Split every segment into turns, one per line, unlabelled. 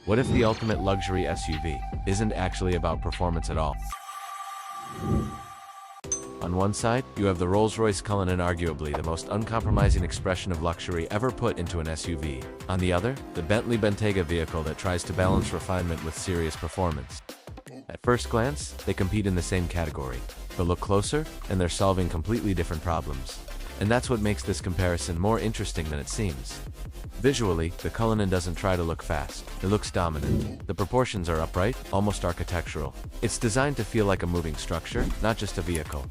What if the ultimate luxury SUV isn't actually about performance at all? On one side, you have the Rolls-Royce Cullinan, arguably the most uncompromising expression of luxury ever put into an SUV. On the other, the Bentley Bentayga vehicle that tries to balance refinement with serious performance. At first glance, they compete in the same category, but look closer, and they're solving completely different problems. And that's what makes this comparison more interesting than it seems. Visually, the Cullinan doesn't try to look fast, it looks dominant. The proportions are upright, almost architectural. It's designed to feel like a moving structure, not just a vehicle.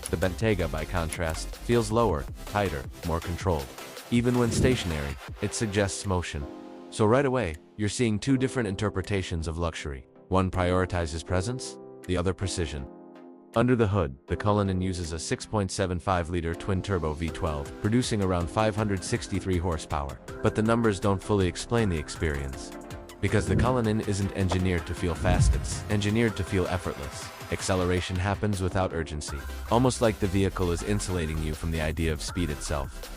The Bentayga, by contrast, feels lower, tighter, more controlled. Even when stationary, it suggests motion. So right away, you're seeing two different interpretations of luxury. One prioritizes presence, the other precision. Under the hood, the Cullinan uses a 6.75-liter twin-turbo V12, producing around 563 horsepower. But the numbers don't fully explain the experience. Because the Cullinan isn't engineered to feel fast, it's engineered to feel effortless. Acceleration happens without urgency, almost like the vehicle is insulating you from the idea of speed itself.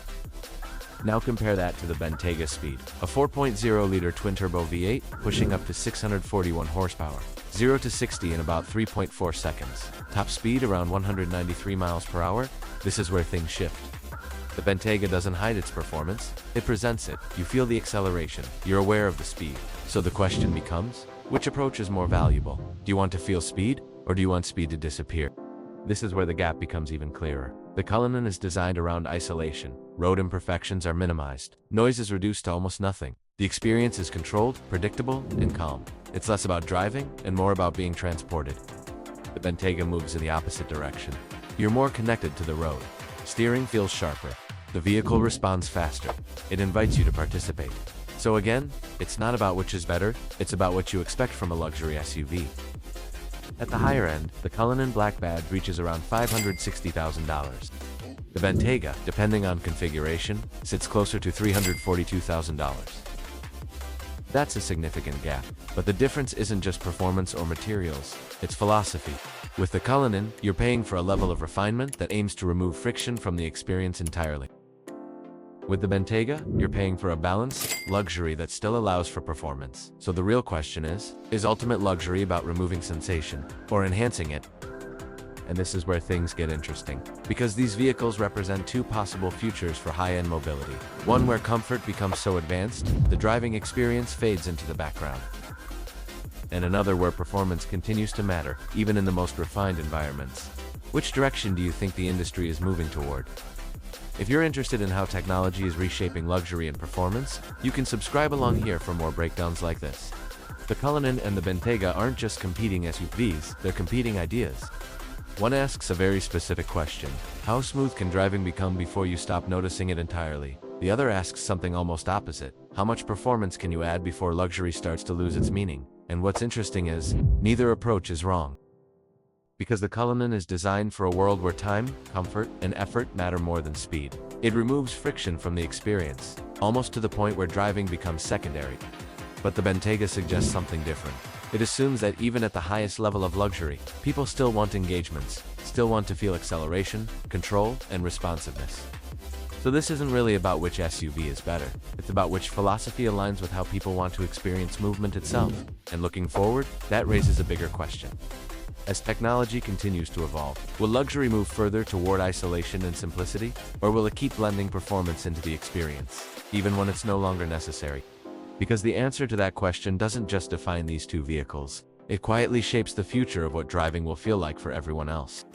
Now compare that to the Bentayga speed, a 4.0-liter twin-turbo V8 pushing up to 641 horsepower, 0 to 60 in about 3.4 seconds. Top speed around 193 miles per hour. This is where things shift. The Bentayga doesn't hide its performance, it presents it. You feel the acceleration, you're aware of the speed. So the question becomes, which approach is more valuable? Do you want to feel speed, or do you want speed to disappear? This is where the gap becomes even clearer. The Cullinan is designed around isolation. Road imperfections are minimized. Noise is reduced to almost nothing. The experience is controlled, predictable, and calm. It's less about driving and more about being transported. The Bentayga moves in the opposite direction. You're more connected to the road. Steering feels sharper. The vehicle responds faster. It invites you to participate. So again, it's not about which is better, it's about what you expect from a luxury SUV. At the higher end, the Cullinan Black Badge reaches around $560,000. The Bentayga, depending on configuration, sits closer to $342,000. That's a significant gap. But the difference isn't just performance or materials, it's philosophy. With the Cullinan, you're paying for a level of refinement that aims to remove friction from the experience entirely. With the Bentayga, you're paying for a balanced luxury that still allows for performance. So the real question is ultimate luxury about removing sensation or enhancing it? And this is where things get interesting, because these vehicles represent two possible futures for high-end mobility. One where comfort becomes so advanced, the driving experience fades into the background. And another where performance continues to matter, even in the most refined environments. Which direction do you think the industry is moving toward? If you're interested in how technology is reshaping luxury and performance, you can subscribe along here for more breakdowns like this. The Cullinan and the Bentayga aren't just competing SUVs, they're competing ideas. One asks a very specific question: how smooth can driving become before you stop noticing it entirely? The other asks something almost opposite: how much performance can you add before luxury starts to lose its meaning? And what's interesting is, neither approach is wrong. Because the Cullinan is designed for a world where time, comfort, and effort matter more than speed. It removes friction from the experience, almost to the point where driving becomes secondary. But the Bentayga suggests something different. It assumes that even at the highest level of luxury, people still want engagements, still want to feel acceleration, control, and responsiveness. So this isn't really about which SUV is better. It's about which philosophy aligns with how people want to experience movement itself. And looking forward, that raises a bigger question. As technology continues to evolve, will luxury move further toward isolation and simplicity, or will it keep blending performance into the experience, even when it's no longer necessary? Because the answer to that question doesn't just define these two vehicles, it quietly shapes the future of what driving will feel like for everyone else.